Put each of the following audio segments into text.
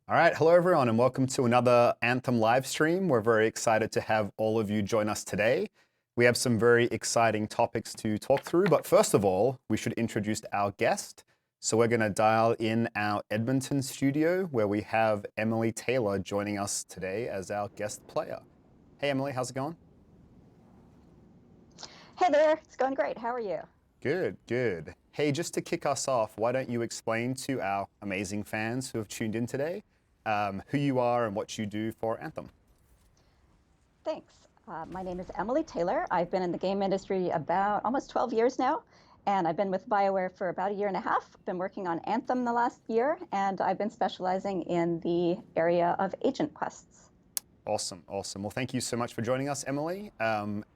All right, hello everyone, and welcome to another Anthem live stream. We're very excited to have all of you join us today. We have some very exciting topics to talk through, but first of all, we should introduce our guest. So we're going to dial in our Edmonton studio where we have Emily Taylor joining us today as our guest player. Hey Emily, how's it going? Hey there, it's going great. How are you? Good, good. Hey, just to kick us off, why don't you explain to our amazing fans who have tuned in today who you are and what you do for Anthem? Thanks. My name is Emily Taylor. I've been in the game industry about almost 12 years now, and I've been with BioWare for about a year and a half. I've been working on Anthem the last year, and I've been specializing in the area of agent quests. Awesome, awesome. Well, thank you so much for joining us, Emily.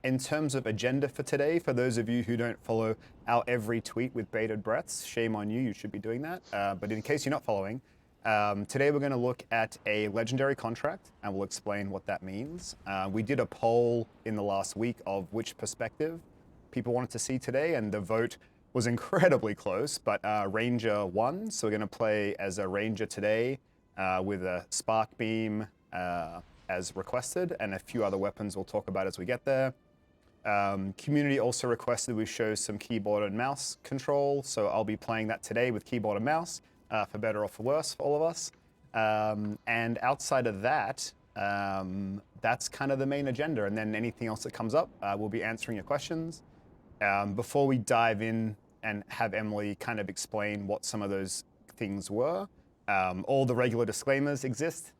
In terms of agenda for today, for those of you who don't follow our every tweet with bated breaths, shame on you, you should be doing that. But in case you're not following, today we're going to look at a legendary contract and we'll explain what that means. We did a poll in the last week of which perspective people wanted to see today, and the vote was incredibly close, but Ranger won. So we're going to play as a Ranger today with a Spark Beam, as requested, and a few other weapons we'll talk about as we get there. Community also requested we show some keyboard and mouse control, so I'll be playing that today with keyboard and mouse, for better or for worse for all of us. And outside of that, that's kind of the main agenda, and then anything else that comes up, we'll be answering your questions. Before we dive in and have Emily kind of explain what some of those things were, all the regular disclaimers exist,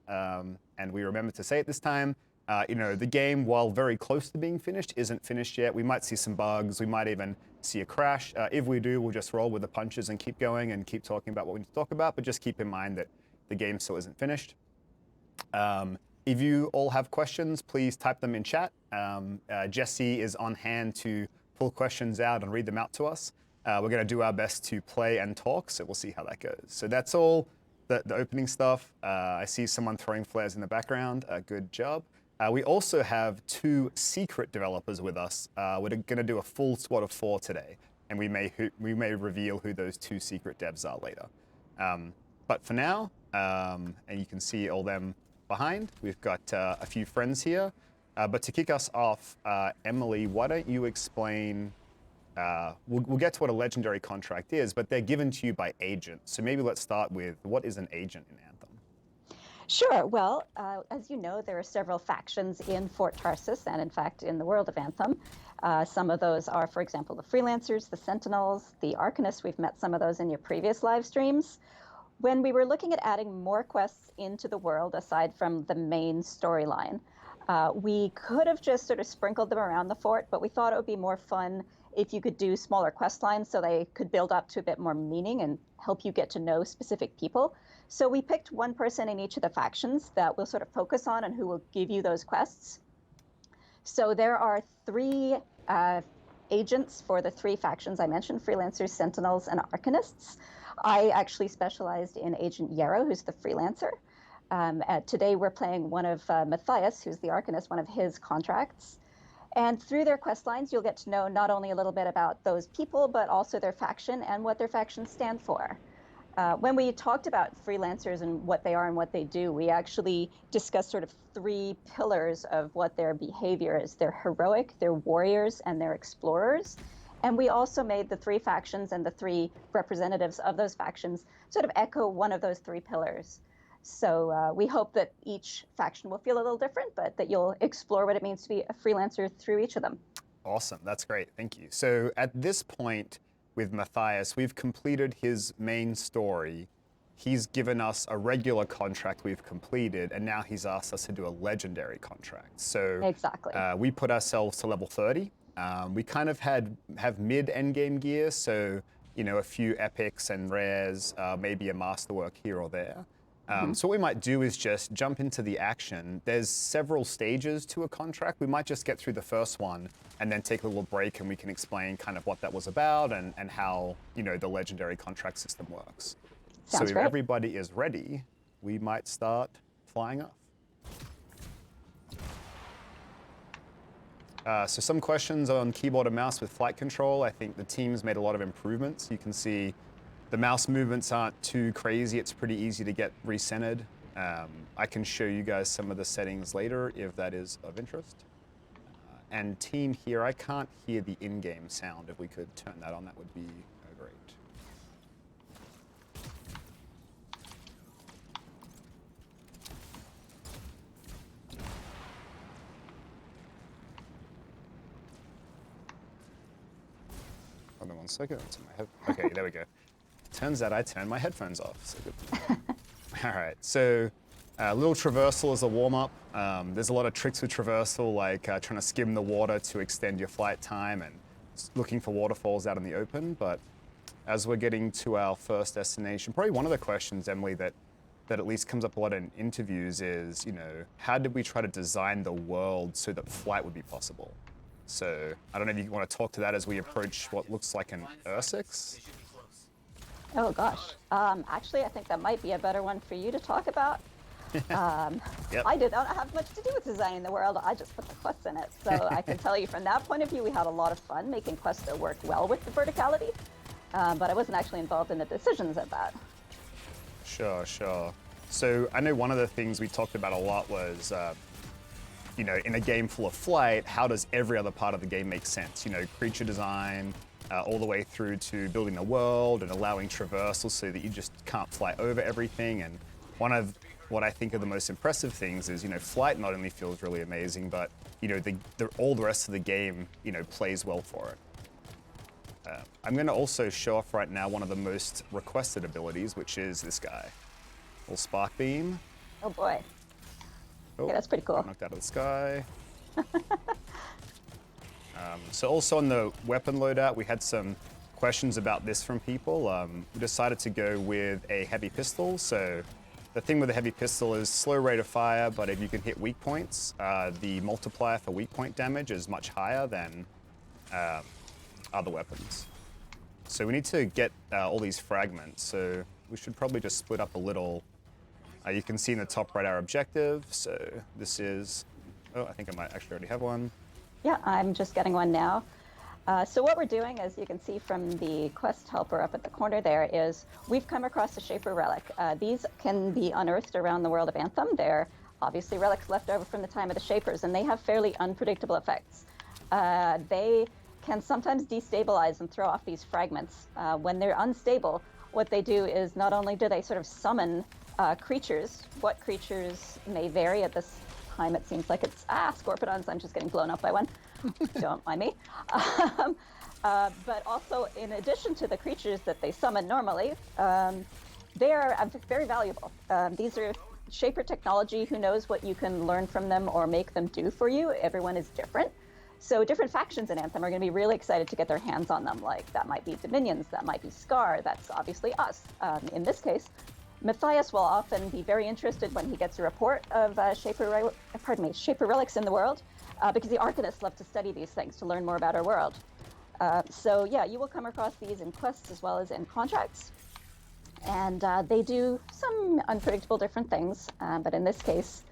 and we remember to say it this time. The game, while very close to being finished, isn't finished yet. We might see some bugs. We might even see a crash. If we do, we'll just roll with the punches and keep going and keep talking about what we need to talk about, but just keep in mind that the game still isn't finished. If you all have questions, please type them in chat. Jesse is on hand to pull questions out and read them out to us. We're going to do our best to play and talk, so we'll see how that goes. So that's all the opening stuff. I see someone throwing flares in the background. Good job. We also have two secret developers with us. We're going to do a full squad of 4 today, and we may reveal who those two secret devs are later. But for now, and you can see all them behind, we've got a few friends here. But to kick us off, Emily, why don't you explain? We'll get to what a legendary contract is, but they're given to you by agents. So maybe let's start with, what is an agent in Anthem? Sure. Well, as you know, there are several factions in Fort Tarsus and, in fact, in the world of Anthem. Some of those are, for example, the Freelancers, the Sentinels, the Arcanists. We've met some of those in your previous live streams. When we were looking at adding more quests into the world, aside from the main storyline, we could have just sort of sprinkled them around the fort, but we thought it would be more fun if you could do smaller quest lines so they could build up to a bit more meaning and help you get to know specific people. So we picked one person in each of the factions that we'll sort of focus on and who will give you those quests. So there are 3 agents for the 3 factions I mentioned: Freelancers, Sentinels, and Arcanists. I actually specialized in Agent Yarrow, who's the Freelancer. Today we're playing one of Matthias, who's the Arcanist, one of his contracts. And through their quest lines, you'll get to know not only a little bit about those people, but also their faction and what their factions stand for. When we talked about freelancers and what they are and what they do, we actually discussed sort of 3 pillars of what their behavior is. They're heroic, they're warriors, and they're explorers. And we also made the 3 factions and the 3 representatives of those factions sort of echo one of those 3 pillars. So we hope that each faction will feel a little different, but that you'll explore what it means to be a freelancer through each of them. Awesome, that's great, thank you. So at this point with Matthias, we've completed his main story. He's given us a regular contract we've completed, and now he's asked us to do a legendary contract. So exactly. We put ourselves to level 30. We kind of have mid endgame gear, so a few epics and rares, maybe a masterwork here or there. So what we might do is just jump into the action. There's several stages to a contract. We might just get through the first one and then take a little break, and we can explain kind of what that was about and how the legendary contract system works. Sounds so great. If everybody is ready, we might start flying off. So some questions on keyboard and mouse with flight control. I think the team's made a lot of improvements. You can see the mouse movements aren't too crazy. It's pretty easy to get recentered. I can show you guys some of the settings later if that is of interest. And team here, I can't hear the in-game sound. If we could turn that on, that would be great. Hold on one second. Okay, there we go. Turns out I turned my headphones off. So good. All right, so a little traversal as a warm-up. There's a lot of tricks with traversal, like trying to skim the water to extend your flight time and looking for waterfalls out in the open. But as we're getting to our first destination, probably one of the questions, Emily, that at least comes up a lot in interviews is, how did we try to design the world so that flight would be possible? So I don't know if you want to talk to that as we approach what looks like an Ursix. Oh gosh. Actually, I think that might be a better one for you to talk about. Yep. I did not have much to do with designing the world. I just put the quests in it. So I can tell you from that point of view, we had a lot of fun making quests that worked well with the verticality. But I wasn't actually involved in the decisions of that. Sure. So I know one of the things we talked about a lot was, in a game full of flight, how does every other part of the game make sense? Creature design, all the way through to building the world and allowing traversal so that you just can't fly over everything. And one of what I think are the most impressive things is, flight not only feels really amazing, but, all the rest of the game, plays well for it. I'm going to also show off right now one of the most requested abilities, which is this guy. Little spark beam. Oh boy. Oh, Yeah, that's pretty cool. Knocked out of the sky. So also on the weapon loadout, we had some questions about this from people. We decided to go with a heavy pistol. So the thing with a heavy pistol is slow rate of fire, but if you can hit weak points, the multiplier for weak point damage is much higher than other weapons. So we need to get all these fragments. So we should probably just split up a little. You can see in the top right our objective. So this is, I think I might actually already have one. Yeah, I'm just getting one now. So what we're doing, as you can see from the quest helper up at the corner there, is we've come across a Shaper relic. These can be unearthed around the world of Anthem. They're obviously relics left over from the time of the Shapers, and they have fairly unpredictable effects. They can sometimes destabilize and throw off these fragments. When they're unstable, what they do is not only do they sort of summon creatures, what creatures may vary at this time. It seems like it's Scorpidons. I'm just getting blown up by one. Don't mind me. But also, in addition to the creatures that they summon normally, they are very valuable. These are Shaper technology. Who knows what you can learn from them or make them do for you? Everyone is different. So different factions in Anthem are going to be really excited to get their hands on them. Like that might be Dominions, that might be Scar, that's obviously us. In this case, Matthias will often be very interested when he gets a report of Shaper relics in the world, because the Arcanists love to study these things to learn more about our world. So yeah, you will come across these in quests as well as in contracts. And they do some unpredictable different things. But in this case,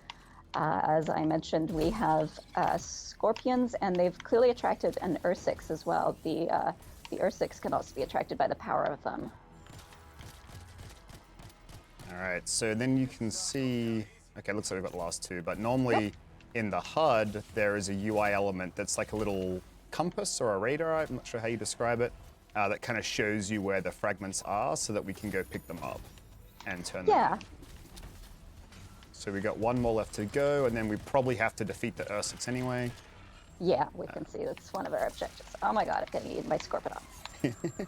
as I mentioned, we have scorpions, and they've clearly attracted an Ursix as well. The Ursix can also be attracted by the power of them. All right, so then you can see, okay, looks like we've got the last two, but normally in the HUD, there is a UI element that's like a little compass or a radar, I'm not sure how you describe it, that kind of shows you where the fragments are so that we can go pick them up and turn them in. So we got one more left to go, and then we probably have to defeat the Ursix anyway. Yeah, we can see that's one of our objectives. Oh my god, I'm getting eaten by Scorpidons.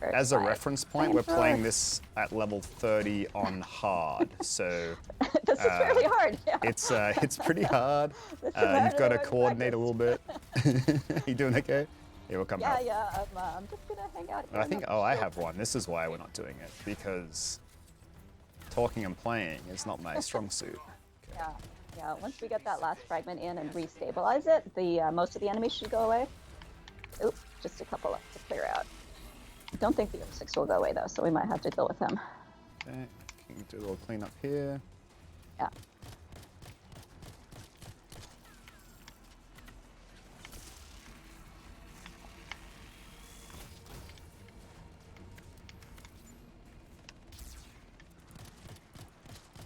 As a reference point, we're playing this at level 30 on hard, so this is fairly hard. Yeah. It's pretty hard. You've got to coordinate a little bit. You doing okay? Yeah, we'll come out. Yeah. I'm just gonna hang out here. I think. I have one. This is why we're not doing it, because talking and playing is not my strong suit. Okay. Yeah. Once we get that last fragment in and restabilize it, the most of the enemies should go away. Oop, just a couple left to clear out. I don't think the Ursix will go away though, so we might have to deal with him. Okay, can you do a little cleanup here? Yeah.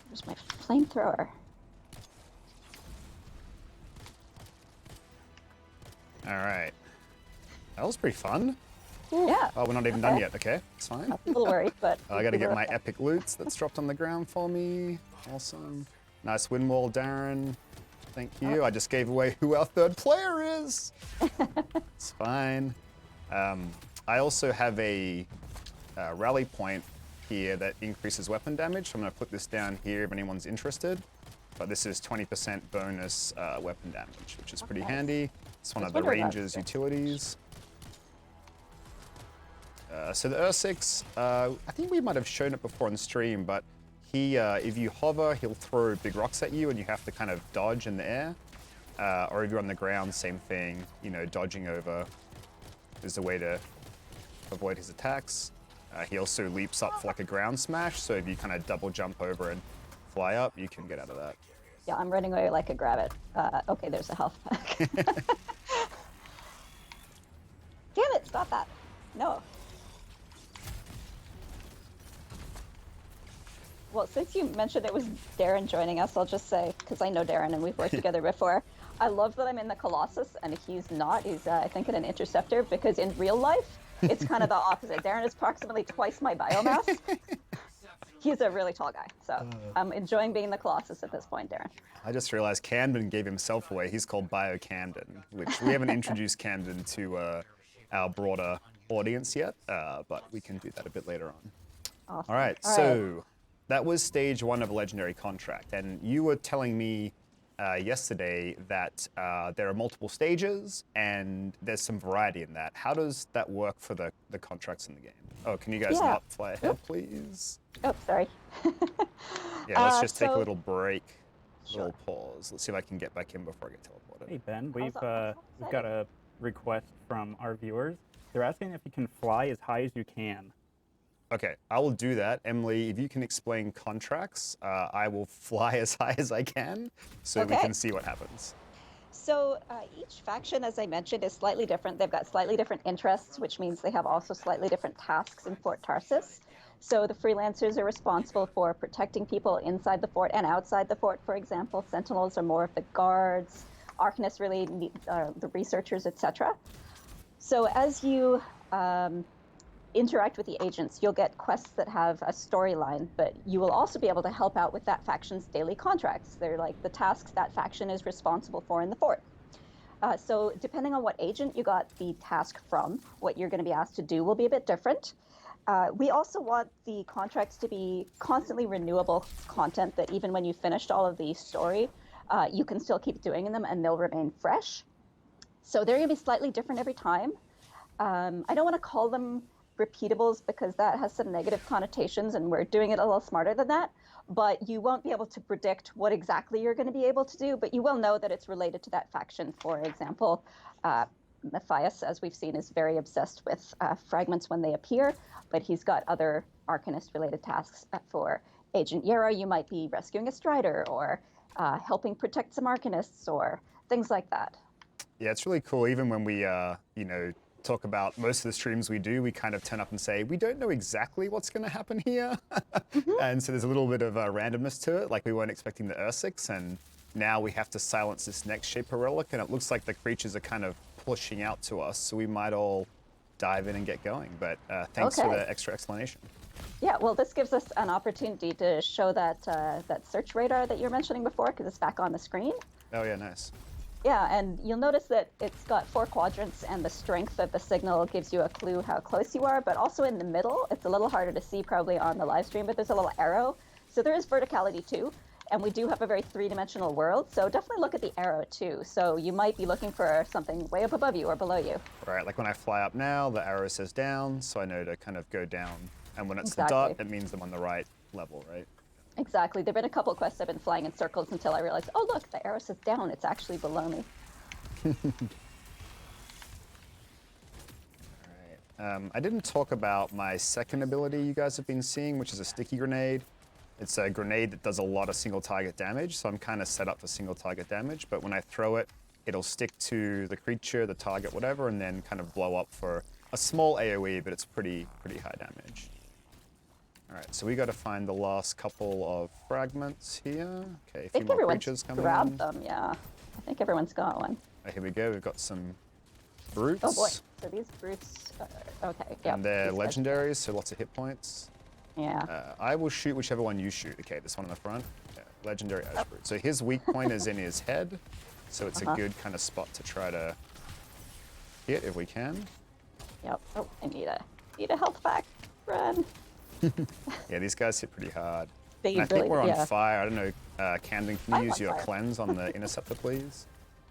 There's my flamethrower. All right. That was pretty fun. Yeah. Oh, we're not even done yet. Okay, it's fine. I'm a little worried, but I gotta get my epic loots that's dropped on the ground for me. Awesome. Nice wind wall, Darren. Thank you. I just gave away who our third player is. It's fine. I also have a rally point here that increases weapon damage. So I'm gonna put this down here if anyone's interested. But this is 20% bonus weapon damage, which is pretty handy. It's one of the ranger's utilities. So the Ursix, I think we might have shown it before on stream, but he, if you hover, he'll throw big rocks at you and you have to kind of dodge in the air. Or if you're on the ground, same thing, you know, dodging over is the way to avoid his attacks. He also leaps up for like a ground smash, so if you kind of double jump over and fly up, you can get out of that. Yeah, I'm running away like a grabbit. Okay, there's a health pack. Damn it, stop that. No. Well, since you mentioned it was Darren joining us, I'll just say, because I know Darren and we've worked together before, I love that I'm in the Colossus and he's not. He's, I think, in an Interceptor, because in real life, it's kind of the opposite. Darren is approximately twice my biomass. He's a really tall guy, so I'm enjoying being the Colossus at this point, Darren. I just realized Camden gave himself away. He's called Bio Camden, which we haven't introduced Camden to our broader audience yet, but we can do that a bit later on. Awesome. All right, so that was stage 1 of a legendary contract, and you were telling me yesterday that there are multiple stages and there's some variety in that. How does that work for the contracts in the game? Oh, can you guys not fly ahead, please? Oh, sorry. Yeah, let's just take a little break, little pause. Let's see if I can get back in before I get teleported. Hey Ben, we've got a request from our viewers. They're asking if you can fly as high as you can. Okay, I will do that. Emily, if you can explain contracts, I will fly as high as I can so we can see what happens. So each faction, as I mentioned, is slightly different. They've got slightly different interests, which means they have also slightly different tasks in Fort Tarsus. So the freelancers are responsible for protecting people inside the fort and outside the fort, for example. Sentinels are more of the guards. Arcanists really need the researchers, etc. So as you interact with the agents, you'll get quests that have a storyline, but you will also be able to help out with that faction's daily contracts. They're like the tasks that faction is responsible for in the fort. So depending on what agent you got the task from, what you're going to be asked to do will be a bit different. We also want the contracts to be constantly renewable content, that even when you finished all of the story, you can still keep doing them and they'll remain fresh. So they're going to be slightly different every time. I don't want to call them repeatables because that has some negative connotations and we're doing it a little smarter than that. But you won't be able to predict what exactly you're going to be able to do, but you will know that it's related to that faction. For example, Matthias, as we've seen, is very obsessed with fragments when they appear, but he's got other Arcanist-related tasks. For Agent Yara, you might be rescuing a Strider or helping protect some Arcanists or things like that. Yeah, it's really cool. Even when we, you know, talk about most of the streams we do, we kind of turn up and say, we don't know exactly what's going to happen here. And so there's a little bit of randomness to it. Like we weren't expecting the Ursix, and now we have to silence this next Shaper Relic, and it looks like the creatures are kind of pushing out to us, so we might all dive in and get going. But thanks for the extra explanation. Yeah, well, this gives us an opportunity to show that that search radar that you were mentioning before, because it's back on the screen. Oh yeah, nice. Yeah, and you'll notice that it's got 4 quadrants, and the strength of the signal gives you a clue how close you are, but also in the middle, it's a little harder to see probably on the live stream, but there's a little arrow. So there is verticality too, and we do have a very 3-dimensional world, so definitely look at the arrow too. So you might be looking for something way up above you or below you. Right, like when I fly up now, the arrow says down, so I know to kind of go down. And when it's the dot, it means I'm on the right level, right? Exactly. There have been a couple quests I've been flying in circles until I realized, oh look, the arrow says down, it's actually below me. Alright. I didn't talk about my second ability you guys have been seeing, which is a sticky grenade. It's a grenade that does a lot of single target damage, so I'm kind of set up for single target damage, but when I throw it, it'll stick to the creature, the target, whatever, and then kind of blow up for a small AoE, but it's pretty high damage. All right, so we got to find the last couple of fragments here. Okay, a I few think more everyone's creatures coming grabbed in. them, yeah. I think everyone's got one. Oh, here we go. We've got some brutes. Oh boy, so these brutes, okay, yeah. And they're legendaries, so lots of hit points. Yeah. I will shoot whichever one you shoot. Okay, this one in the front. Yeah, legendary Ash Brute. So his weak point is in his head, so it's a good kind of spot to try to hit if we can. Yep. Oh, I need a health pack. Run. Yeah, these guys hit pretty hard. They And I think really, we're on yeah. fire. I don't know, Camden, can I'm you use on your fire. cleanse on the interceptor, please?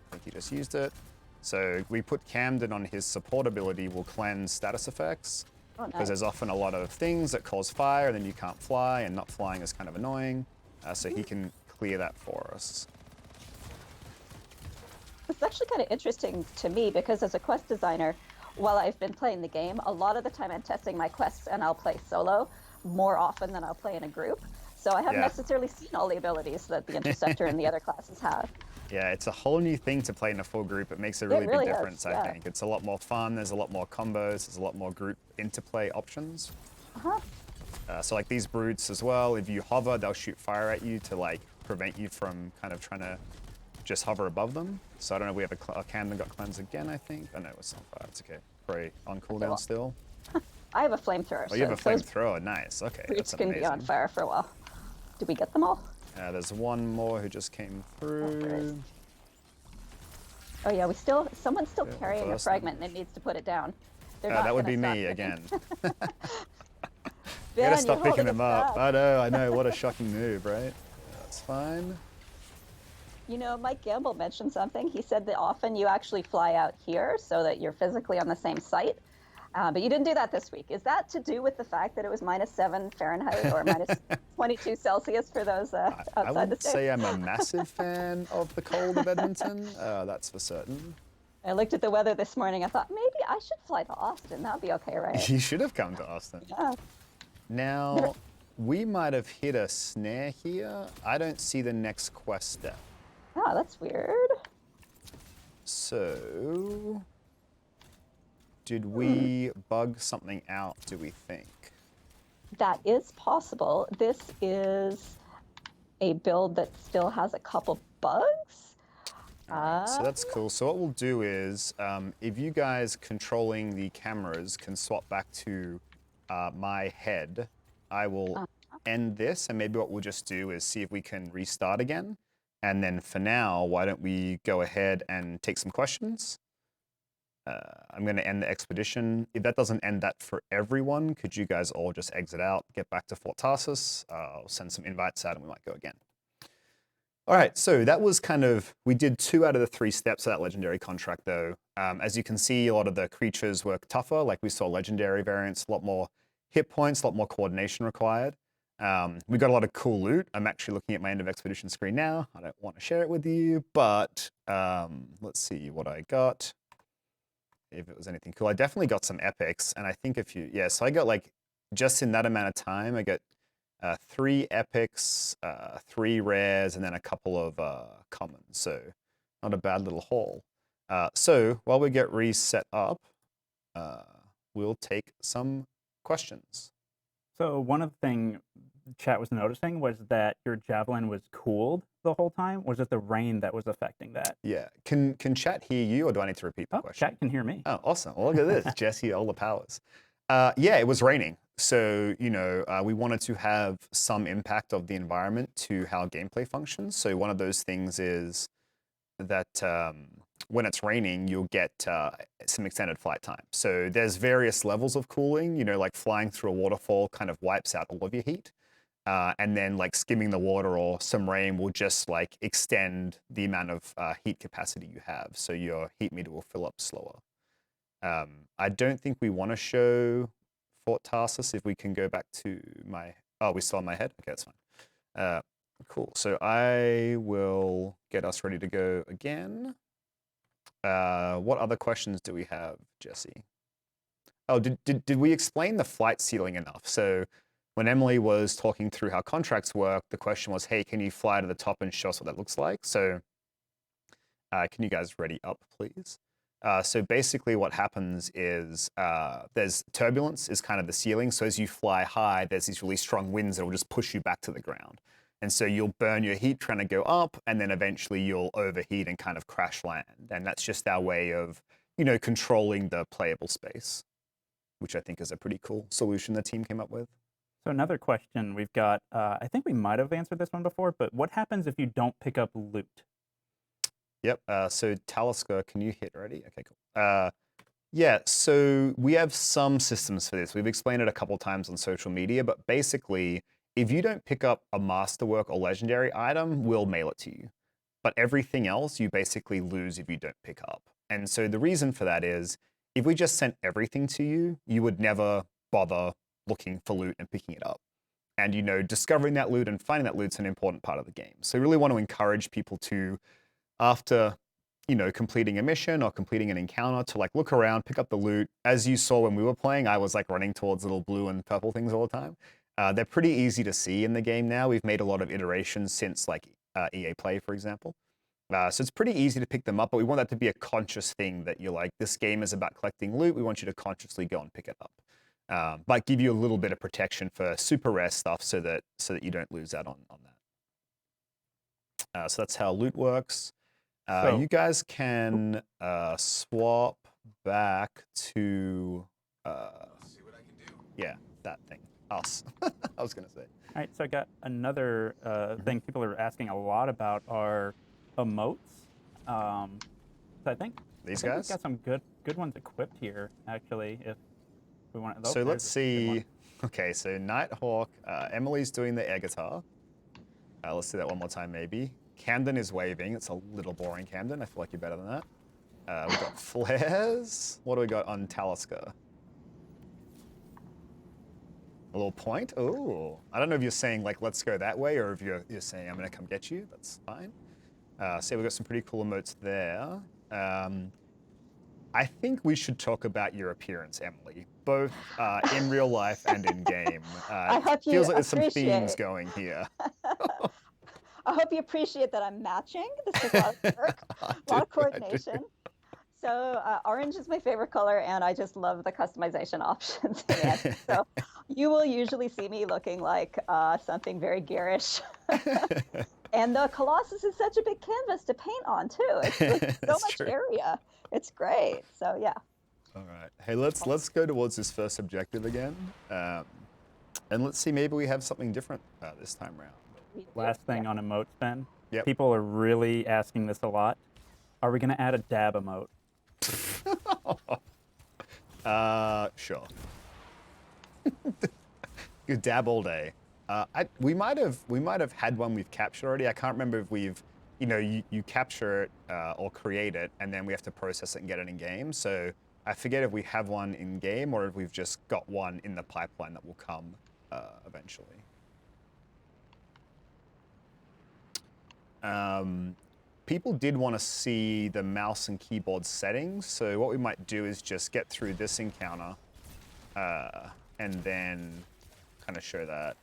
I think you just used it. So we put Camden on his support ability, will cleanse status effects. Oh, Because nice. there's often a lot of things that cause fire, and then you can't fly, and not flying is kind of annoying. So he can clear that for us. It's actually kind of interesting to me because as a quest designer, while I've been playing the game, a lot of the time I'm testing my quests and I'll play solo more often than I'll play in a group. So I haven't Yeah. necessarily seen all the abilities that the Interceptor and the other classes have. Yeah, it's a whole new thing to play in a full group. It makes a really, really big is, difference, I yeah. think. It's a lot more fun. There's a lot more combos. There's a lot more group interplay options. So like these brutes as well, if you hover, they'll shoot fire at you to like prevent you from kind of trying to just hover above them. So I don't know, we have a Camden got cleanse again, I think. Oh no, it's on fire. It's okay. Probably on cooldown well, still. I have a flamethrower, Oh, you have a so those flamethrower. Nice. Okay, brutes that's can amazing. be on fire for a while. Did we get them all? There's one more who just came there is. through. Oh yeah, someone's still Yeah, carrying a reverse fragment and it needs to put it down. They're not That would gonna be stop me moving. again. Ben, You gotta stop you're picking holding them us up. back. I know. What a shocking move, right? That's fine. You know, Mike Gamble mentioned something. He said that often you actually fly out here so that you're physically on the same site. But you didn't do that this week. Is that to do with the fact that it was -7 Fahrenheit or -22 Celsius for those I outside the wouldn't States? say I'm a massive fan of the cold of Edmonton. That's for certain. I looked at the weather this morning. I thought maybe I should fly to Austin. That'd be okay, right? You should have come to Austin. Yeah. Now, we might have hit a snare here. I don't see the next quest step. Oh, that's weird. So, did we bug something out, do we think? That is possible. This is a build that still has a couple bugs. So that's cool. So what we'll do is, if you guys controlling the cameras can swap back to my head, I will end this, and maybe what we'll just do is see if we can restart again. And then for now, why don't we go ahead and take some questions? I'm going to end the expedition. If that doesn't end that for everyone, could you guys all just exit out, get back to Fort Tarsus? I'll send some invites out and we might go again. All right, so that was kind of, we did 2 out of the 3 steps of that legendary contract though. As you can see, a lot of the creatures were tougher, like we saw legendary variants, a lot more hit points, a lot more coordination required. We got a lot of cool loot. I'm actually looking at my end of expedition screen now. I don't want to share it with you, but let's see what I got. If it was anything cool. I definitely got some epics, and I think so I got like, just in that amount of time, I got 3 epics, 3 rares, and then a couple of commons. So not a bad little haul. So while we get reset up, we'll take some questions. So one of the things chat was noticing was that your javelin was cooled the whole time. Was it the rain that was affecting that? Yeah. Can chat hear you, or do I need to repeat the question? Chat can hear me. Oh, awesome. Well, look at this. Jesse, all the powers. Yeah, it was raining. So, we wanted to have some impact of the environment to how gameplay functions. So one of those things is that when it's raining, you'll get some extended flight time. So there's various levels of cooling, like flying through a waterfall kind of wipes out all of your heat. And then like skimming the water or some rain will just like extend the amount of heat capacity you have. So your heat meter will fill up slower. I don't think we want to show Fort Tarsus. If we can go back to we still on my head? Okay, that's fine. Cool. So I will get us ready to go again. What other questions do we have, Jesse? Oh, did we explain the flight ceiling enough? So when Emily was talking through how contracts work, the question was, hey, can you fly to the top and show us what that looks like? So can you guys ready up, please? So basically what happens is there's turbulence is kind of the ceiling. So as you fly high, there's these really strong winds that will just push you back to the ground. And so you'll burn your heat trying to go up, and then eventually you'll overheat and kind of crash land. And that's just our way of, controlling the playable space, which I think is a pretty cool solution the team came up with. So another question we've got, I think we might have answered this one before, but what happens if you don't pick up loot? Yep. So Talisker, can you hit ready? Okay, cool. Yeah, so we have some systems for this. We've explained it a couple times on social media, but basically, if you don't pick up a masterwork or legendary item, we'll mail it to you. But everything else, you basically lose if you don't pick up. And so the reason for that is, if we just sent everything to you, you would never bother looking for loot and picking it up. And, discovering that loot and finding that loot's an important part of the game. So we really want to encourage people to, after completing a mission or completing an encounter, to look around, pick up the loot. As you saw when we were playing, I was running towards little blue and purple things all the time. They're pretty easy to see in the game now. We've made a lot of iterations since EA Play, for example. So it's pretty easy to pick them up, but we want that to be a conscious thing that you're this game is about collecting loot. We want you to consciously go and pick it up. But give you a little bit of protection for super rare stuff so that you don't lose out on that. So that's how loot works. You guys can swap back to, see what I can do. Yeah, that thing. Us. I was going to say. All right, so I got another thing people are asking a lot about are emotes. So I think These we've guys? got some good ones equipped here, actually, if we want to. So let's see. Okay, so Nighthawk, Emily's doing the air guitar. Let's do that one more time, maybe. Camden is waving. It's a little boring, Camden. I feel like you're better than that. We've got flares. What do we got on Talisker? A little point? Oh, I don't know if you're saying let's go that way, or if you're saying I'm gonna come get you. That's fine. So we've got some pretty cool emotes there. I think we should talk about your appearance, Emily, both in real life and in game. I hope you feels like there's some appreciate themes going here. I hope you appreciate that I'm matching. This is a lot of work, a lot of coordination. So orange is my favorite color, and I just love the customization options in it. So you will usually see me looking like something very garish. And the Colossus is such a big canvas to paint on, too. It's so much true. area. It's great. So, yeah. All right. Hey, let's go towards this first objective again. And let's see, maybe we have something different this time around. Last thing on emotes, Ben. Yep. People are really asking this a lot. Are we going to add a dab emote? Sure. You dab all day. We might have had one we've captured already. I can't remember if we've, you capture it or create it, and then we have to process it and get it in game. So I forget if we have one in game or if we've just got one in the pipeline that will come eventually. People did want to see the mouse and keyboard settings, so what we might do is just get through this encounter and then kind of show that.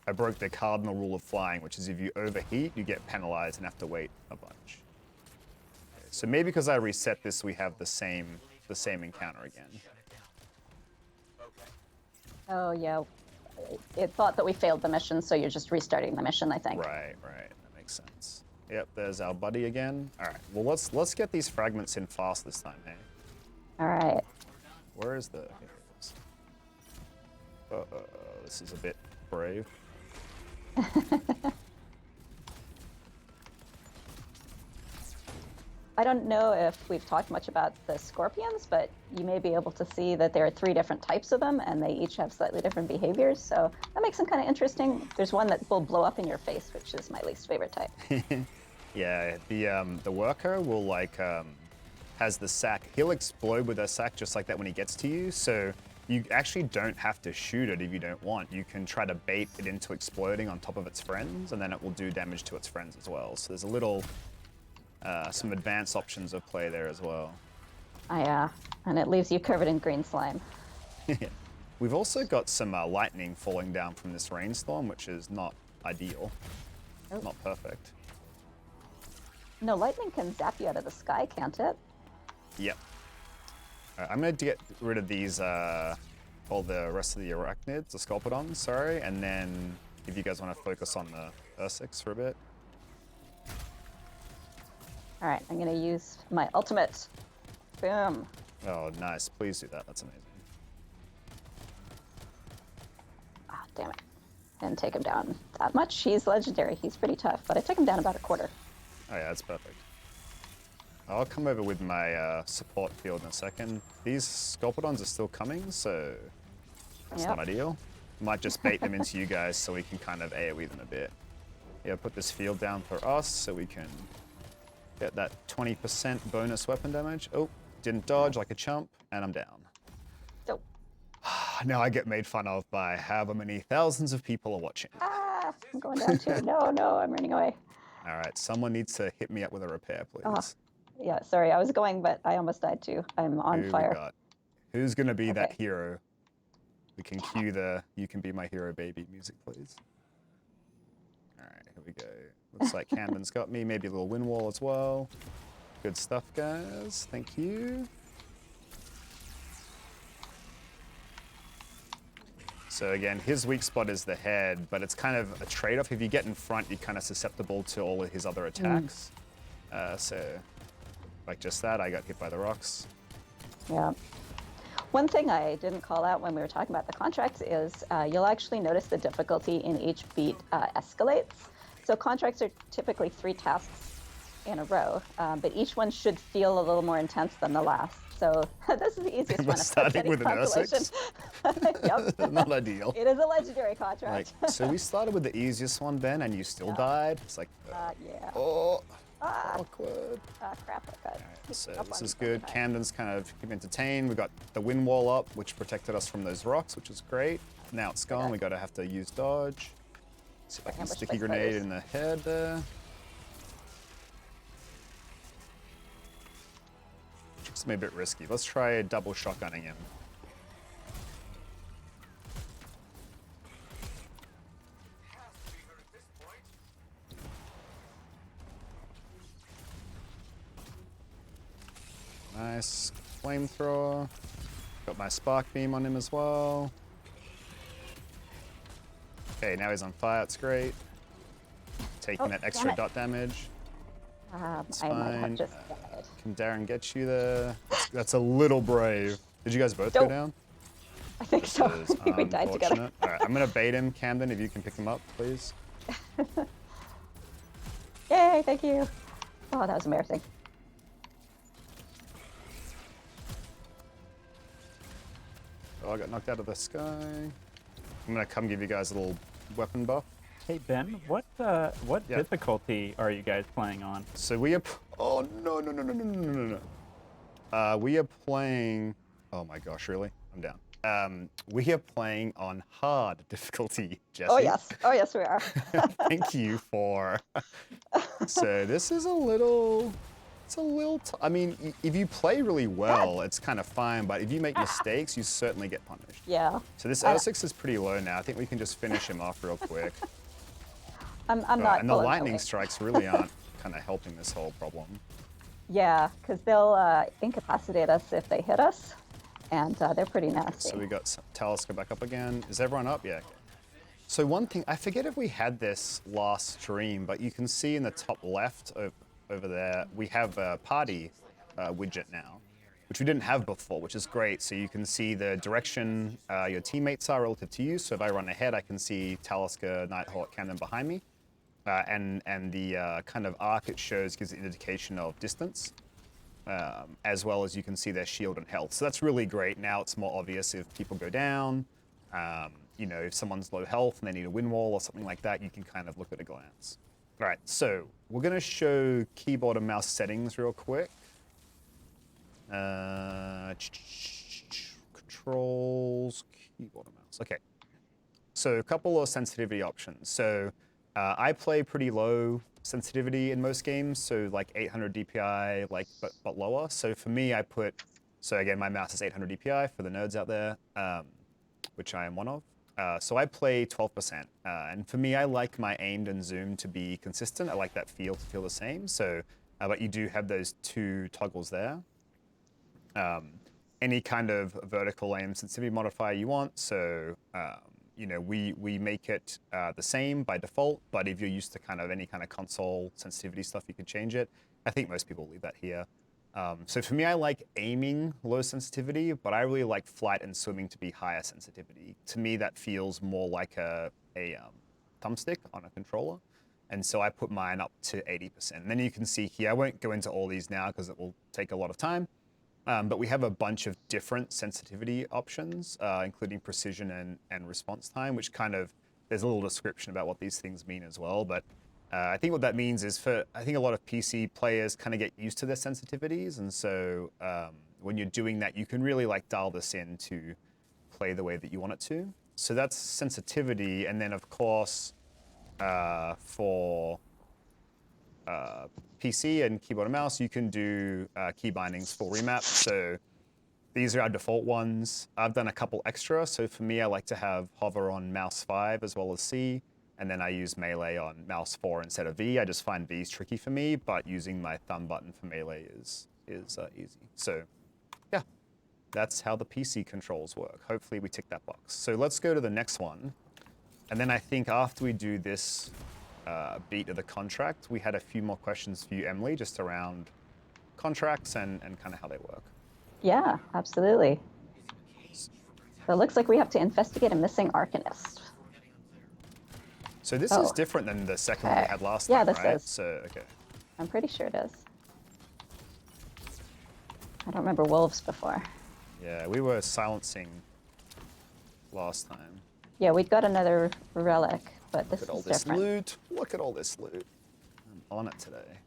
I broke the cardinal rule of flying, which is if you overheat, you get penalized and have to wait a bunch. Okay, so maybe because I reset this, we have the same encounter again. Oh, yeah. It thought that we failed the mission, so you're just restarting the mission, I think. Right. That makes sense. Yep, there's our buddy again. All right, well, let's get these fragments in fast this time, hey? All right. Where is the... Here it is. This is a bit brave. I don't know if we've talked much about the scorpions, but you may be able to see that there are 3 different types of them, and they each have slightly different behaviors, so that makes them kind of interesting. There's one that will blow up in your face, which is my least favorite type. Yeah, the worker will has the sack. He'll explode with a sack just like that when he gets to you, so you actually don't have to shoot it if you don't want. You can try to bait it into exploding on top of its friends, and then it will do damage to its friends as well. So there's a little... some advanced options of play there as well. Yeah, and it leaves you covered in green slime. We've also got some lightning falling down from this rainstorm, which is not ideal. Oh. Not perfect. No, lightning can zap you out of the sky, can't it? Yep. Alright, I'm gonna get rid of these, all the rest of the arachnids, the sculpidons, sorry, and then if you guys want to focus on the Ursix for a bit. All right, I'm gonna use my ultimate. Boom. Oh, nice. Please do that. That's amazing. Ah, damn it. Didn't take him down that much. He's legendary. He's pretty tough, but I took him down about a quarter. Oh yeah, that's perfect. I'll come over with my support field in a second. These Sculpidons are still coming, so that's Yep. not ideal. Might just bait them into you guys so we can kind of AoE them a bit. Yeah, put this field down for us so we can get that 20% bonus weapon damage. Oh, didn't dodge like a chump, and I'm down. So, Now I get made fun of by however many thousands of people are watching. I'm going down too. No, no, I'm running away. All right, someone needs to hit me up with a repair, please. Oh, yeah, sorry, I was going, but I almost died too. I'm on Who we fire. got? Who's gonna be that Okay. hero? We can cue the "You Can Be My Hero, Baby" music, please. All right, here we go. Looks like Camden's got me. Maybe a little wind wall as well. Good stuff, guys. Thank you. So again, his weak spot is the head, but it's kind of a trade-off. If you get in front, you're kind of susceptible to all of his other attacks. So, like just that, I got hit by the rocks. Yeah. One thing I didn't call out when we were talking about the contracts is you'll actually notice the difficulty in each beat escalates. So contracts are typically 3 tasks in a row, but each one should feel a little more intense than the last. So this is the easiest We're one. Of course, starting any with an consolation. Yep. Not ideal. It is a legendary Like, contract. so we started with the easiest one, Ben, and you still died. It's like, Yeah. oh, Ah, awkward. crap. I got So up this on is good. something. Camden's kind of keep entertained. We got the wind wall up, which protected us from those rocks, which is great. Now it's gone. We got to have to use dodge. See if I can Ambushed sticky by grenade spiders. in the head there. It's maybe a bit risky. Let's try double shotgunning him. Nice flamethrower. Got my spark beam on him as well. Okay, now he's on fire. It's great. Taking Oh, that damn extra it. dot damage. It's I might fine. have just died. Can Darren get you there? That's a little brave. Did you guys both go Nope. down? I think so. That is I think we died together. unfortunate. All right, I'm gonna bait him, Camden. If you can pick him up, please. Yay, thank you. Oh, that was embarrassing. Oh, I got knocked out of the sky. I'm gonna come give you guys a little weapon buff. Hey Ben, what Yeah. difficulty are you guys playing on? So we are. Oh no. We are playing. Oh my gosh, really? I'm down. We are playing on hard difficulty, Jesse. Oh yes we are. Thank you for. So this is a little. It's a little. I mean, if you play really well, it's kind of fine. But if you make mistakes, you certainly get punished. Yeah. So this L6 is pretty low now. I think we can just finish him off real quick. I'm not. And the pulling my lightning weight. strikes really aren't kind of helping this whole problem. Yeah, because they'll incapacitate us if they hit us, and they're pretty nasty. So we got Talisker back up again. Is everyone up? Yeah. So one thing, I forget if we had this last stream, but you can see in the top left over there, we have a party widget now, which we didn't have before, which is great. So you can see the direction your teammates are relative to you. So if I run ahead, I can see Talisker, Nighthawk, Camden behind me. And the kind of arc it shows gives an indication of distance, as well as you can see their shield and health. So that's really great. Now it's more obvious if people go down, you know, if someone's low health and they need a wind wall or something like that, you can kind of look at a glance. All right, so we're gonna show keyboard and mouse settings real quick. Controls, keyboard and mouse. Okay, so a couple of sensitivity options. So I play pretty low sensitivity in most games, so like 800 DPI, like but lower. So for me, I put, so again, my mouse is 800 DPI for the nerds out there, which I am one of. So I play 12%, and for me, I like my aimed and zoom to be consistent. I like that feel to feel the same. So, but you do have those two toggles there. Any kind of vertical aim sensitivity modifier you want. So, you know, we make it the same by default, but if you're used to kind of any kind of console sensitivity stuff, you could change it. I think most people leave that here. So for me, I like aiming low sensitivity, but I really like flight and swimming to be higher sensitivity. To me, that feels more like a thumbstick on a controller. And so I put mine up to 80%. And then you can see here, I won't go into all these now because it will take a lot of time. But we have a bunch of different sensitivity options, including precision and response time, which kind of, there's a little description about what these things mean as well. But I think what that means is I think a lot of PC players kind of get used to their sensitivities. And so when you're doing that, you can really like dial this in to play the way that you want it to. So that's sensitivity. And then of course, for PC and keyboard and mouse, you can do key bindings for remap. So these are our default ones. I've done a couple extra. So for me, I like to have hover on mouse 5 as well as C. And then I use melee on mouse 4 instead of V. I just find V is tricky for me, but using my thumb button for melee is easy. So yeah, that's how the PC controls work. Hopefully we tick that box. So let's go to the next one. And then I think after we do this beat of the contract, we had a few more questions for you, Emily, just around contracts and kind of how they work. Yeah, absolutely. So it looks like we have to investigate a missing arcanist. So this is different than the second one we had last time, this right? is. So, okay. I'm pretty sure it is. I don't remember wolves before. Yeah, we were silencing last time. Yeah, we've got another relic, but this Look at all is this different. loot. Look at all this loot. I'm on it today.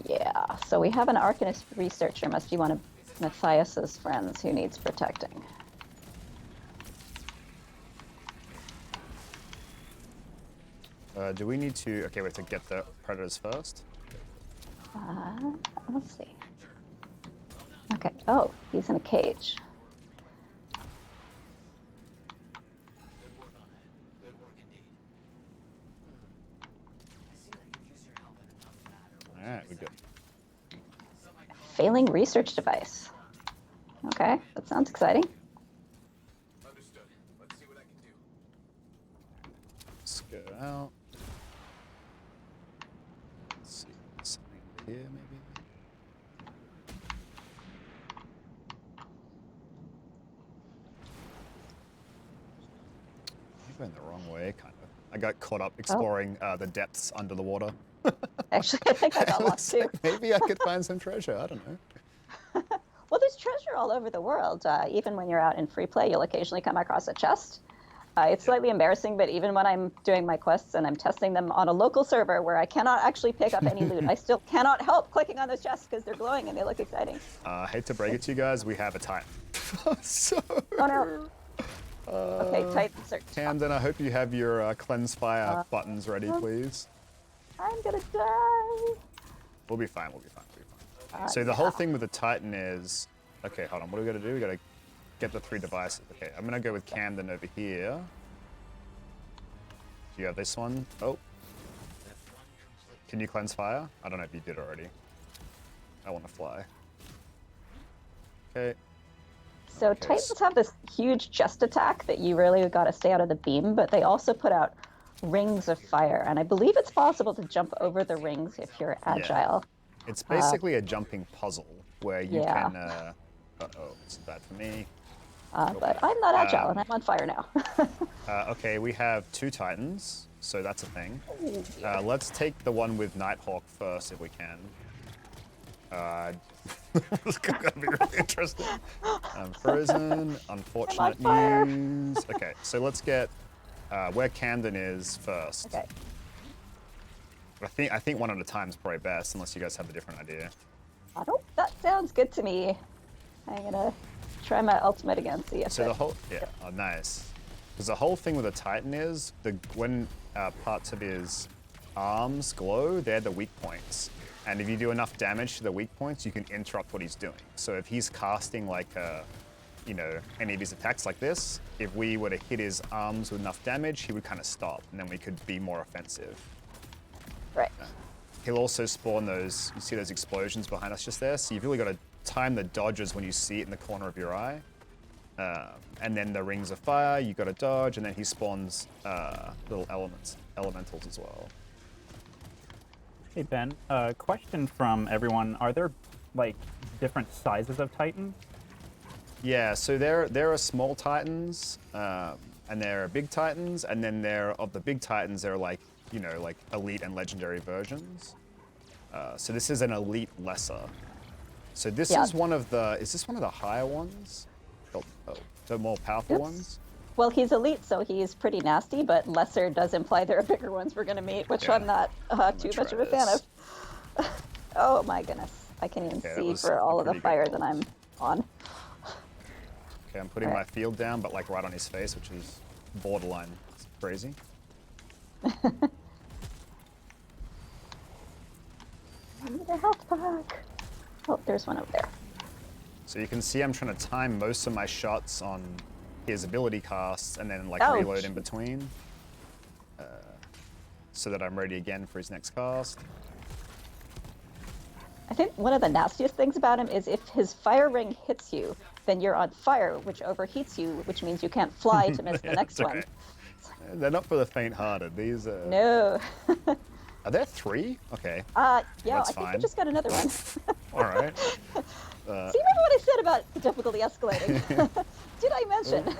Yeah, so we have an arcanist researcher, must be one of Matthias's friends who needs protecting. Do we need to... Okay, we have to get the predators first. Let's see. Okay, oh, he's in a cage. All right, we're good. Failing research device. Okay, that sounds exciting. Understood. Let's see what I can do. Let's go out. Let's see. Something here, maybe? I'm going the wrong way, kind of. I got caught up exploring the depths under the water. Actually, I think I got lost too. Maybe I could find some treasure. I don't know. Well, there's treasure all over the world. Even when you're out in free play, you'll occasionally come across a chest. It's slightly embarrassing, but even when I'm doing my quests and I'm testing them on a local server where I cannot actually pick up any loot, I still cannot help clicking on those chests because they're glowing and they look exciting. I hate to break it to you guys, we have a Titan. So... Oh no. Okay, Titan search. Camden, I hope you have your cleanse fire buttons ready, please. I'm gonna die. We'll be fine, we'll be fine, we'll be fine. So the whole thing with the Titan is... Okay, hold on, what do we gotta do? We gotta get the 3 devices. Okay, I'm gonna go with Camden over here. Do you have this one? Oh. Can you cleanse fire? I don't know if you did already. I wanna fly. Okay. So Okay, Titans have this huge chest attack that you really gotta stay out of the beam, but they also put out rings of fire, and I believe it's possible to jump over the rings if you're agile. It's basically a jumping puzzle where you Yeah. can... uh-oh, this is bad for me. But I'm not agile, and I'm on fire now. Okay, we have 2 Titans, so that's a thing. Let's take the one with Nighthawk first if we can. This is gonna be really interesting. Frozen, unfortunate fire. news. Okay, so let's get where Camden is first. Okay. I think one at a time is probably best, unless you guys have a different idea. That sounds good to me. I'm gonna try my ultimate again, see if So the whole, oh nice. Because the whole thing with the Titan is, when parts of his arms glow, they're the weak points. And if you do enough damage to the weak points, you can interrupt what he's doing. So if he's casting like a you know, any of his attacks like this, if we were to hit his arms with enough damage, he would kind of stop, and then we could be more offensive. Right. He'll also spawn those, you see those explosions behind us just there? So you've really got to time the dodges when you see it in the corner of your eye. And then the rings of fire, you got to dodge, and then he spawns little elementals as well. Hey Ben, question from everyone: are there like different sizes of Titans? Yeah, so there are small titans, and there are big titans, and then of the big titans, there are like, you know, like elite and legendary versions. So this is an elite lesser. So this is one of the, is this one of the higher ones? Oh, the more powerful ones? Well, he's elite, so he's pretty nasty, but lesser does imply there are bigger ones we're going to meet, which I'm not too much of a fan of. Oh my goodness. I can even see for all of the fire that I'm on. Okay, I'm putting my field down, but like right on his face, which is borderline crazy. I need a health pack. Oh, there's one over there. So you can see I'm trying to time most of my shots on his ability casts and then like reload in between. So that I'm ready again for his next cast. I think one of the nastiest things about him is if his fire ring hits you, then you're on fire, which overheats you, which means you can't fly to miss the next one. They're not for the faint-hearted. These are... No. Are there 3? Okay. Yeah, that's I think fine. we just got another one. All right. See, remember what I said about the difficulty escalating? Did I mention?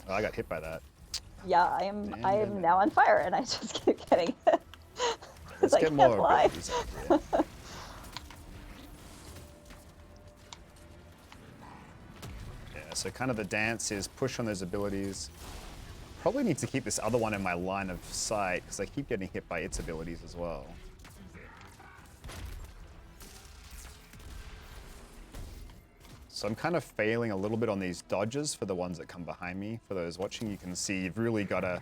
Oh, I got hit by that. Yeah, I am now on fire, and I just keep getting Let's I get can't more fly. abilities out here. Yeah, so kind of the dance is push on those abilities. Probably need to keep this other one in my line of sight, because I keep getting hit by its abilities as well. So I'm kind of failing a little bit on these dodges for the ones that come behind me. For those watching, you can see you've really got to...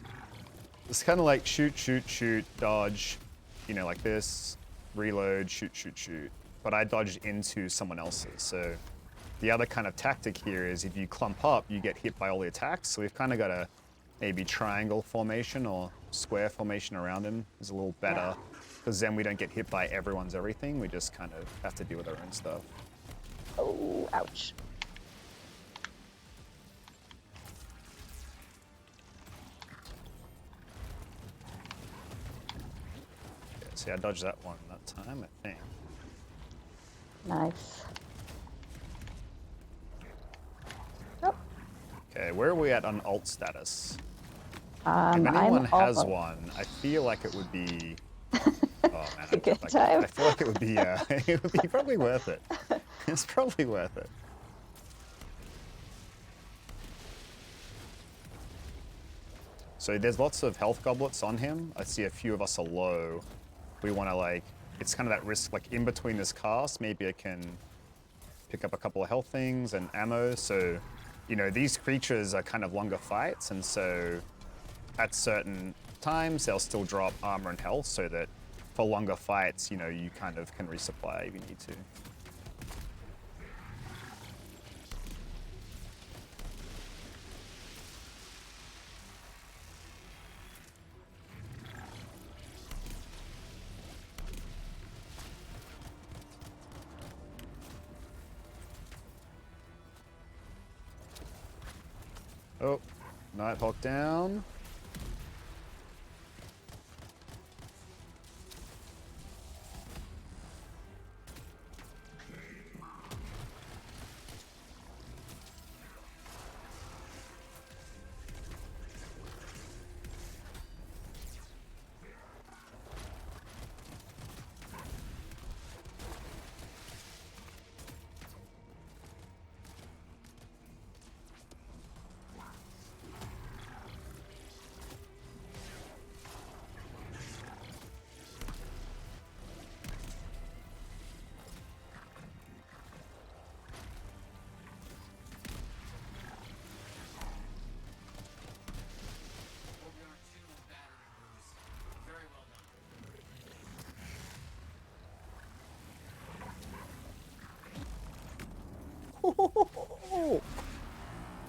It's kind of like shoot, shoot, shoot, dodge, you know, like this, reload, shoot, shoot, shoot. But I dodged into someone else's. So the other kind of tactic here is if you clump up, you get hit by all the attacks. So we've kind of got a maybe triangle formation or square formation around him is a little better, because then we don't get hit by everyone's everything. We just kind of have to deal with our own stuff. Oh, ouch. Okay, see, I dodged that one that time, I think. Nice. Oh. Okay, where are we at on alt status? If I'm anyone has awful. one, I feel like it would be... Oh man, a good time. I feel like it would be probably worth it. It's probably worth it. So there's lots of health goblets on him. I see a few of us are low. We want to like, it's kind of that risk, like in between this cast, maybe I can pick up a couple of health things and ammo. So, you know, these creatures are kind of longer fights, and so at certain times they'll still drop armor and health, so that for longer fights, you know, you kind of can resupply if you need to. Oh, Nighthawk down.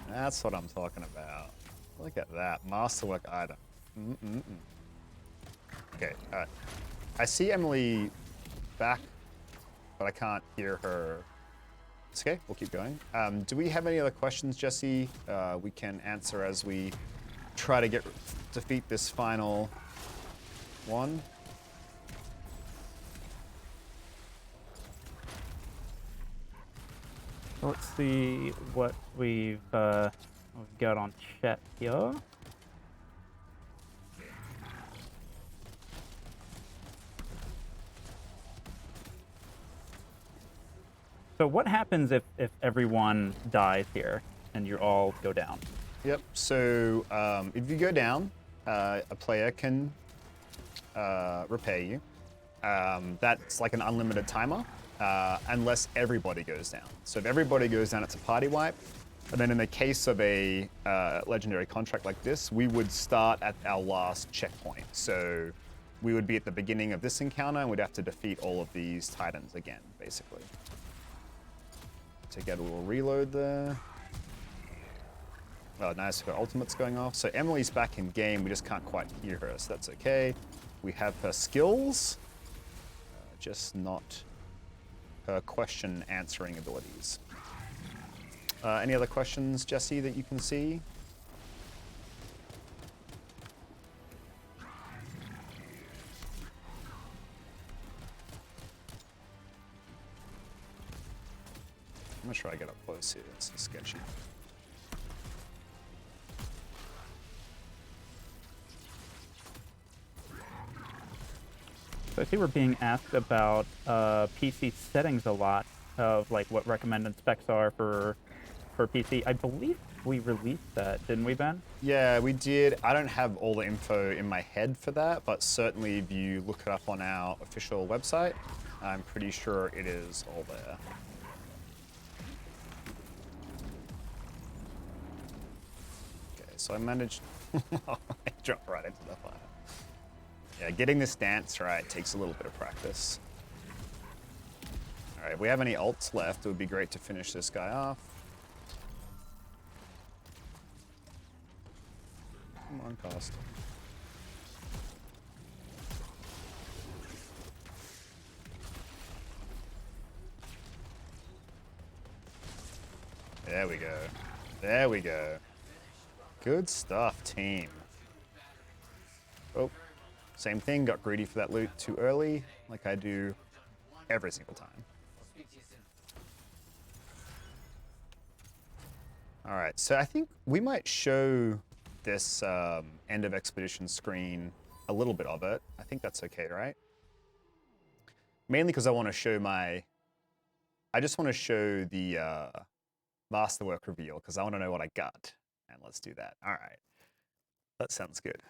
That's what I'm talking about. Look at that. Masterwork item. Okay, I see Emily back, but I can't hear her. It's okay, we'll keep going. Do we have any other questions, Jesse? We can answer as we try to defeat this final one. Let's see what we've got on chat here. So what happens if everyone dies here and you all go down? Yep, so if you go down, a player can repay you. That's like an unlimited timer, unless everybody goes down. So if everybody goes down, it's a party wipe. And then in the case of a legendary contract like this, we would start at our last checkpoint. So we would be at the beginning of this encounter and we'd have to defeat all of these titans again, basically. To get a little reload there. Oh, nice, her ultimate's going off. So Emily's back in game, we just can't quite hear her, so that's okay. We have her skills, just not her question answering abilities. Any other questions, Jesse, that you can see? I'm gonna try to get up close here, it's sketchy. So I see we're being asked about PC settings a lot, of like what recommended specs are for PC. I believe we released that, didn't we, Ben? Yeah, we did. I don't have all the info in my head for that, but certainly if you look it up on our official website, I'm pretty sure it is all there. Okay, so I managed... I dropped right into the fire. Yeah, getting this dance right takes a little bit of practice. All right, if we have any ults left, it would be great to finish this guy off. Come on, cost. There we go. There we go. Good stuff, team. Oh. Same thing, got greedy for that loot too early, like I do every single time. All right, so I think we might show this end of expedition screen, a little bit of it. I think that's okay, right? Mainly because I want to show I just want to show the masterwork reveal, because I want to know what I got. And let's do that. All right, that sounds good.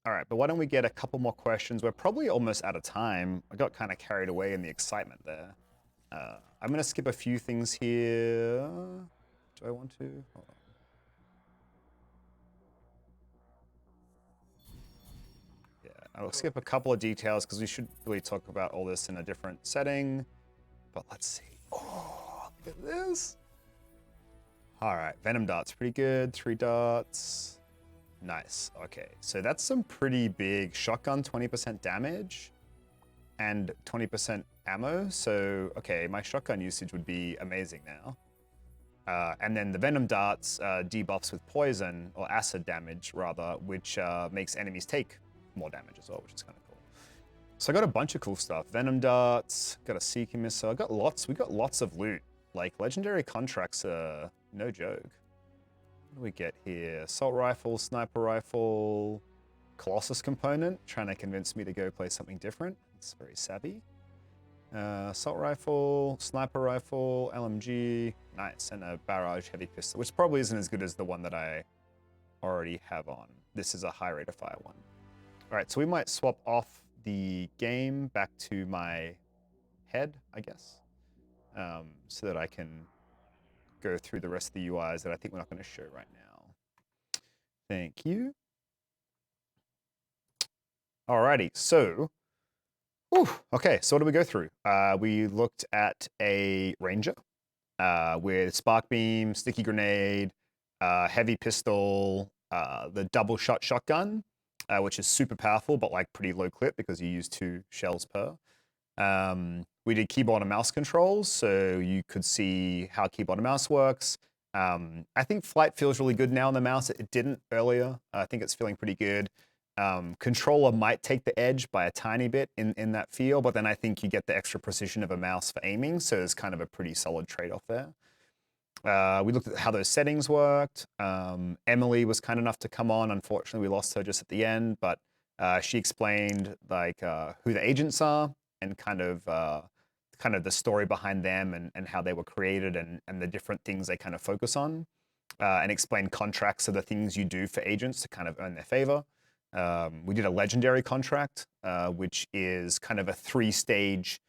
All right, but why don't we get a couple more questions? We're probably almost out of time. I got kind of carried away in the excitement there. I'm going to skip a few things here. Do I want to? Hold on. Yeah, I'll skip a couple of details because we should really talk about all this in a different setting. But let's see. Oh, look at this. All right, Venom Dart's pretty good. 3 dots. Nice. Okay, so that's some pretty big shotgun, 20% damage and 20% ammo. So, okay, my shotgun usage would be amazing now. And then the Venom Darts debuffs with poison, or acid damage rather, which makes enemies take more damage as well, which is kind of cool. So I got a bunch of cool stuff. Venom Darts, got a Seeking Missile. We got lots of loot. Like, legendary contracts are no joke. What do we get here? Assault rifle, sniper rifle, Colossus component, trying to convince me to go play something different. It's very savvy. Assault rifle, sniper rifle, LMG, nice, and a barrage heavy pistol, which probably isn't as good as the one that I already have on. This is a high rate of fire one. All right, so we might swap off the game back to my head, I guess, so that I can go through the rest of the UIs that I think we're not going to show right now. Thank you. Alrighty, so, okay, so what did we go through? We looked at a ranger with spark beam, sticky grenade, heavy pistol, the double shot shotgun, which is super powerful, but like pretty low clip because you use 2 shells per. We did keyboard and mouse controls, so you could see how keyboard and mouse works. I think flight feels really good now on the mouse. It didn't earlier. I think it's feeling pretty good. Controller might take the edge by a tiny bit in that feel, but then I think you get the extra precision of a mouse for aiming, so it's kind of a pretty solid trade-off there. We looked at how those settings worked. Emily was kind enough to come on. Unfortunately, we lost her just at the end, but she explained like who the agents are and kind of the story behind them and how they were created and the different things they kind of focus on, and explain contracts are the things you do for agents to kind of earn their favor. We did a legendary contract, which is kind of a 3-stage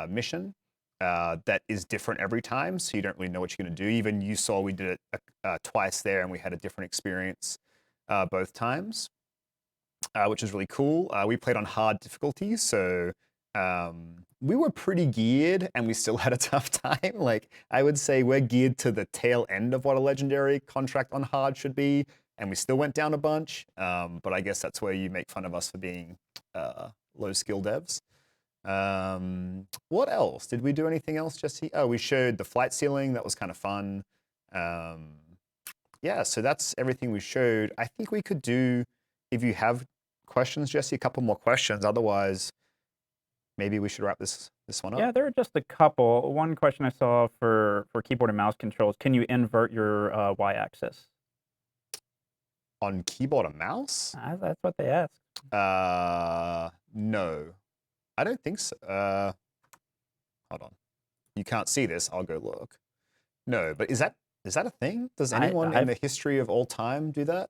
mission that is different every time, so you don't really know what you're going to do. Even you saw we did it twice there, and we had a different experience both times, which is really cool. We played on hard difficulty, so we were pretty geared, and we still had a tough time. Like, I would say we're geared to the tail end of what a legendary contract on hard should be, and we still went down a bunch. But I guess that's where you make fun of us for being low skill devs. What else? Did we do anything else, Jesse? Oh, we showed the flight ceiling. That was kind of fun. Yeah, so that's everything we showed. I think we could do, if you have questions, Jesse, a couple more questions. Otherwise, maybe we should wrap this one up. Yeah, there are just a couple. One question I saw for keyboard and mouse controls: can you invert your y-axis? On keyboard and mouse? That's what they asked. No, I don't think so. Hold on. You can't see this. I'll go look. No, but is that a thing? Does anyone in the history of all time do that?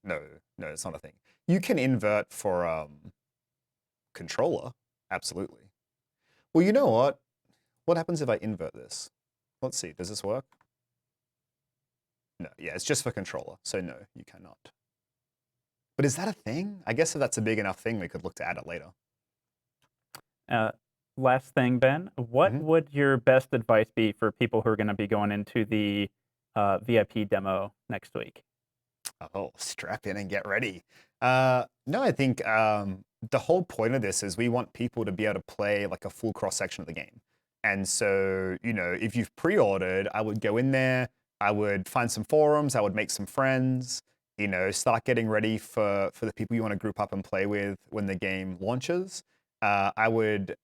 No, it's not a thing. You can invert for controller, absolutely. Well, you know what? What happens if I invert this? Let's see. Does this work? No, yeah, it's just for controller, so no, you cannot. But is that a thing? I guess if that's a big enough thing, we could look to add it later. Last thing, Ben, what would your best advice be for people who are going to be going into the VIP demo next week? Oh, strap in and get ready. No, I think the whole point of this is we want people to be able to play like a full cross-section of the game. And so, you know, if you've pre-ordered, I would go in there, I would find some forums, I would make some friends, you know, start getting ready for the people you want to group up and play with when the game launches. I would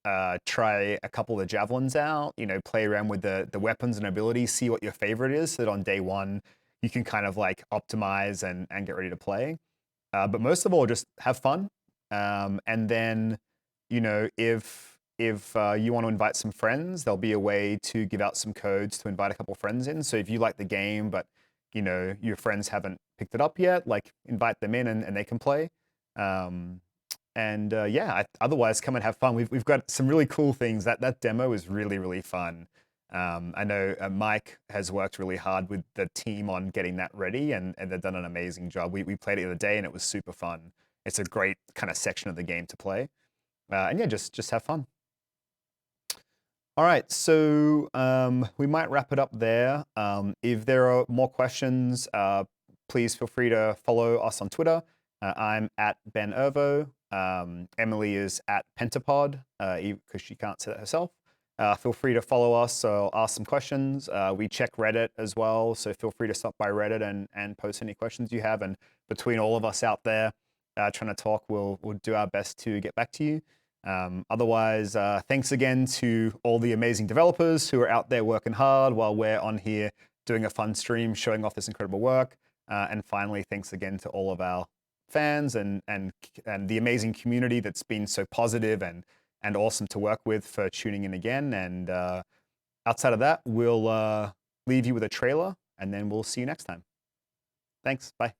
try a couple of javelins out, you know, play around with the weapons and abilities, see what your favorite is, so that on day one, you can kind of like optimize and get ready to play. But most of all, just have fun. And then, you know, if you want to invite some friends, there'll be a way to give out some codes to invite a couple friends in. So if you like the game, but, you know, your friends haven't picked it up yet, like invite them in and they can play. Yeah, otherwise come and have fun. We've got some really cool things. That demo is really, really fun. I know Mike has worked really hard with the team on getting that ready, and they've done an amazing job. We played it the other day, and it was super fun. It's a great kind of section of the game to play. And yeah, just have fun. All right, so we might wrap it up there. If there are more questions, please feel free to follow us on Twitter. I'm at Ben Ervo. Emily is at Pentapod, because she can't say that herself. Feel free to follow us or ask some questions. We check Reddit as well, so feel free to stop by Reddit and post any questions you have. And between all of us out there trying to talk, we'll do our best to get back to you. Otherwise, thanks again to all the amazing developers who are out there working hard while we're on here doing a fun stream, showing off this incredible work. And finally, thanks again to all of our fans and the amazing community that's been so positive and awesome to work with for tuning in again. And outside of that, we'll leave you with a trailer, and then we'll see you next time. Thanks. Bye.